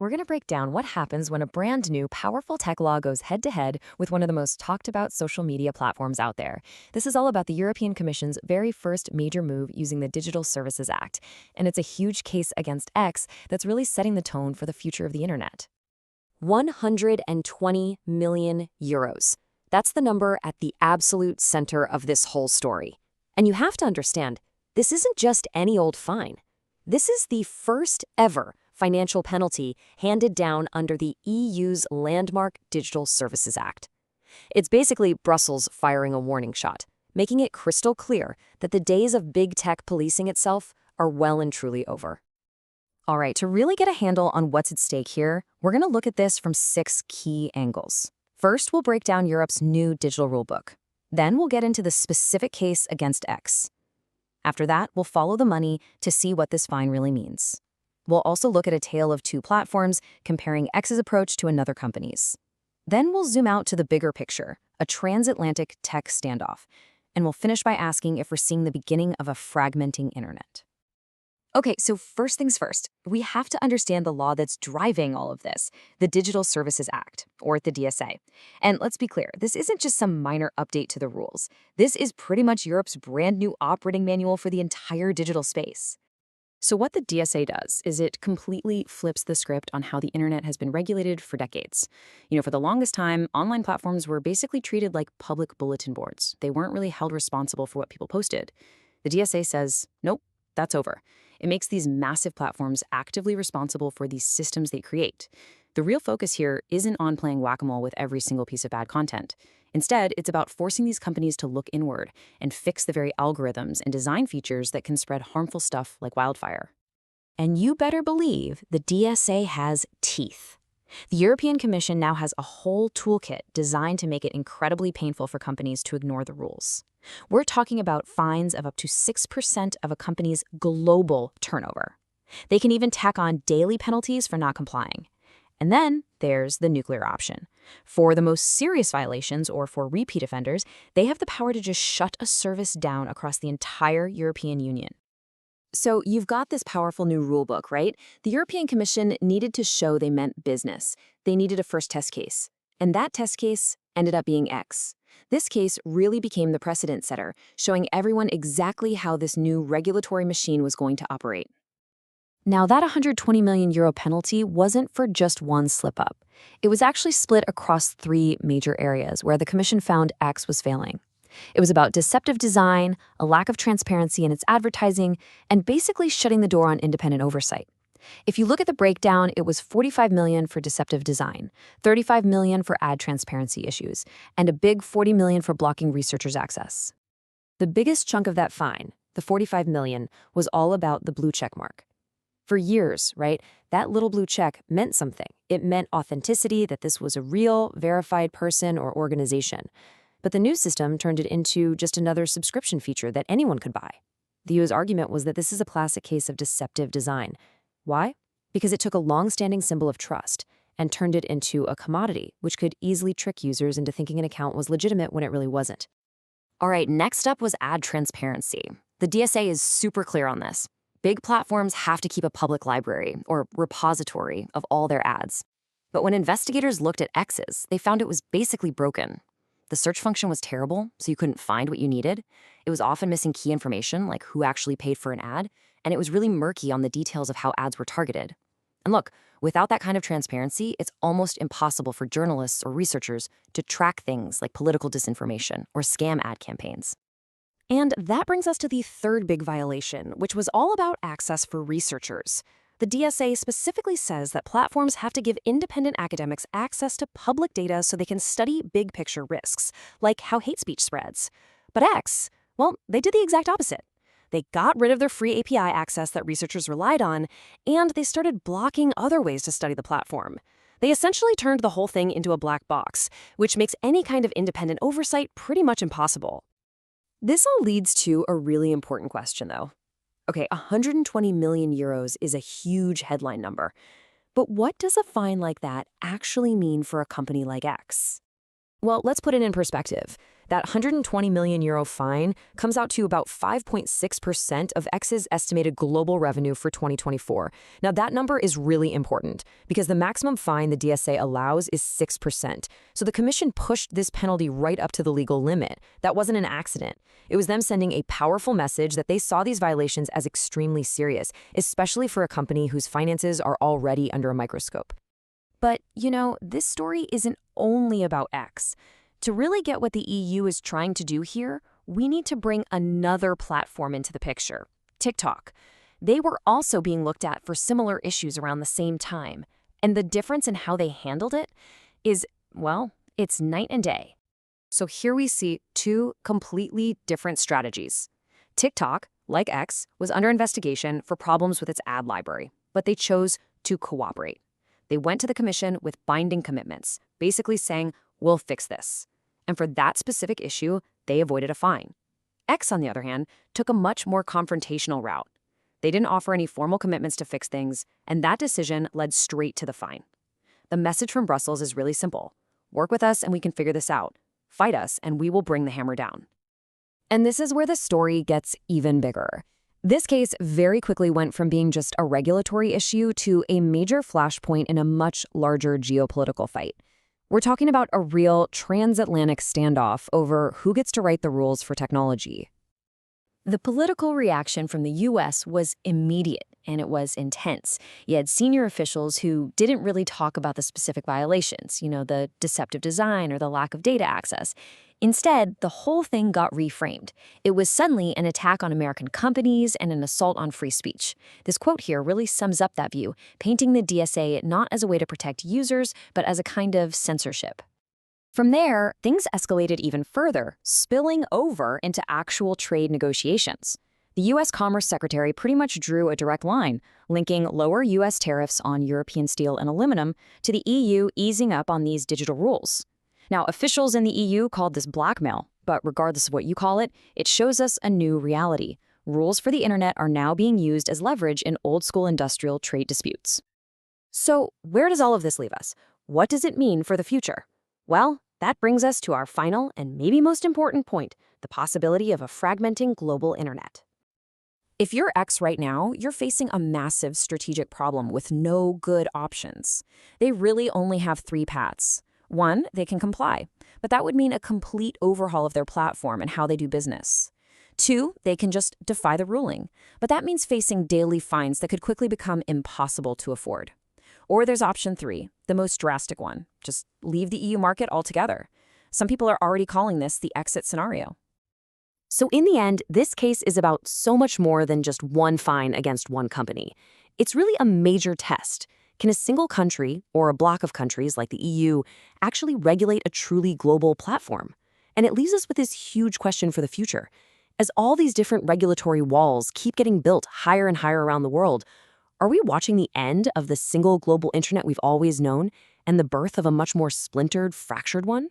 We're going to break down what happens when a brand new, powerful tech law goes head to head with one of the most talked about social media platforms out there. This is all about the European Commission's very first major move using the Digital Services Act. And it's a huge case against X that's really setting the tone for the future of the internet. 120 million euros. That's the number at the absolute center of this whole story. And you have to understand, this isn't just any old fine. This is the first ever financial penalty handed down under the EU's landmark Digital Services Act. It's basically Brussels firing a warning shot, making it crystal clear that the days of big tech policing itself are well and truly over. All right, to really get a handle on what's at stake here, we're going to look at this from 6 key angles. First, we'll break down Europe's new digital rulebook. Then we'll get into the specific case against X. After that, we'll follow the money to see what this fine really means. We'll also look at a tale of 2 platforms, comparing X's approach to another company's. Then we'll zoom out to the bigger picture, a transatlantic tech standoff. And we'll finish by asking if we're seeing the beginning of a fragmenting internet. Okay, so first things first, we have to understand the law that's driving all of this, the Digital Services Act, or the DSA. And let's be clear, this isn't just some minor update to the rules. This is pretty much Europe's brand new operating manual for the entire digital space. So what the DSA does is it completely flips the script on how the internet has been regulated for decades. For the longest time, online platforms were basically treated like public bulletin boards. They weren't really held responsible for what people posted. The DSA says, nope, that's over. It makes these massive platforms actively responsible for these systems they create. The real focus here isn't on playing whack-a-mole with every single piece of bad content. Instead, it's about forcing these companies to look inward and fix the very algorithms and design features that can spread harmful stuff like wildfire. And you better believe the DSA has teeth. The European Commission now has a whole toolkit designed to make it incredibly painful for companies to ignore the rules. We're talking about fines of up to 6% of a company's global turnover. They can even tack on daily penalties for not complying. And then there's the nuclear option. For the most serious violations or for repeat offenders, they have the power to just shut a service down across the entire European Union. So you've got this powerful new rulebook, right? The European Commission needed to show they meant business. They needed a first test case. And that test case ended up being X. This case really became the precedent setter, showing everyone exactly how this new regulatory machine was going to operate. Now, that 120 million euro penalty wasn't for just one slip-up. It was actually split across 3 major areas where the Commission found X was failing. It was about deceptive design, a lack of transparency in its advertising, and basically shutting the door on independent oversight. If you look at the breakdown, it was 45 million for deceptive design, 35 million for ad transparency issues, and a big 40 million for blocking researchers' access. The biggest chunk of that fine, the 45 million, was all about the blue check mark. For years, right, that little blue check meant something. It meant authenticity, that this was a real, verified person or organization. But the new system turned it into just another subscription feature that anyone could buy. The EU's argument was that this is a classic case of deceptive design. Why? Because it took a long-standing symbol of trust and turned it into a commodity, which could easily trick users into thinking an account was legitimate when it really wasn't. All right, next up was ad transparency. The DSA is super clear on this. Big platforms have to keep a public library, or repository, of all their ads. But when investigators looked at X's, they found it was basically broken. The search function was terrible, so you couldn't find what you needed. It was often missing key information, like who actually paid for an ad, and it was really murky on the details of how ads were targeted. And look, without that kind of transparency, it's almost impossible for journalists or researchers to track things like political disinformation or scam ad campaigns. And that brings us to the third big violation, which was all about access for researchers. The DSA specifically says that platforms have to give independent academics access to public data so they can study big picture risks, like how hate speech spreads. But X, well, they did the exact opposite. They got rid of their free API access that researchers relied on, and they started blocking other ways to study the platform. They essentially turned the whole thing into a black box, which makes any kind of independent oversight pretty much impossible. This all leads to a really important question, though. Okay, 120 million euros is a huge headline number. But what does a fine like that actually mean for a company like X? Well, let's put it in perspective. That €120 million fine comes out to about 5.6% of X's estimated global revenue for 2024. Now, that number is really important because the maximum fine the DSA allows is 6%. So the commission pushed this penalty right up to the legal limit. That wasn't an accident. It was them sending a powerful message that they saw these violations as extremely serious, especially for a company whose finances are already under a microscope. But, this story isn't only about X. To really get what the EU is trying to do here, we need to bring another platform into the picture, TikTok. They were also being looked at for similar issues around the same time. And the difference in how they handled it is, well, it's night and day. So here we see two completely different strategies. TikTok, like X, was under investigation for problems with its ad library, but they chose to cooperate. They went to the commission with binding commitments, basically saying, we'll fix this. And for that specific issue, they avoided a fine. X, on the other hand, took a much more confrontational route. They didn't offer any formal commitments to fix things, and that decision led straight to the fine. The message from Brussels is really simple. Work with us and we can figure this out. Fight us and we will bring the hammer down. And this is where the story gets even bigger. This case very quickly went from being just a regulatory issue to a major flashpoint in a much larger geopolitical fight. We're talking about a real transatlantic standoff over who gets to write the rules for technology. The political reaction from the U.S. was immediate, and it was intense. You had senior officials who didn't really talk about the specific violations, the deceptive design or the lack of data access. Instead, the whole thing got reframed. It was suddenly an attack on American companies and an assault on free speech. This quote here really sums up that view, painting the DSA not as a way to protect users, but as a kind of censorship. From there, things escalated even further, spilling over into actual trade negotiations. The U.S. Commerce Secretary pretty much drew a direct line, linking lower U.S. tariffs on European steel and aluminum to the EU easing up on these digital rules. Now, officials in the EU called this blackmail, but regardless of what you call it, it shows us a new reality. Rules for the internet are now being used as leverage in old-school industrial trade disputes. So, where does all of this leave us? What does it mean for the future? Well, that brings us to our final and maybe most important point, the possibility of a fragmenting global internet. If you're X right now, you're facing a massive strategic problem with no good options. They really only have three paths. One, they can comply, but that would mean a complete overhaul of their platform and how they do business. Two, they can just defy the ruling, but that means facing daily fines that could quickly become impossible to afford. Or there's option three, the most drastic one. Just leave the EU market altogether. Some people are already calling this the exit scenario. So in the end, this case is about so much more than just one fine against one company. It's really a major test. Can a single country, or a block of countries like the EU, actually regulate a truly global platform? And it leaves us with this huge question for the future. As all these different regulatory walls keep getting built higher and higher around the world, are we watching the end of the single global internet we've always known and the birth of a much more splintered, fractured one?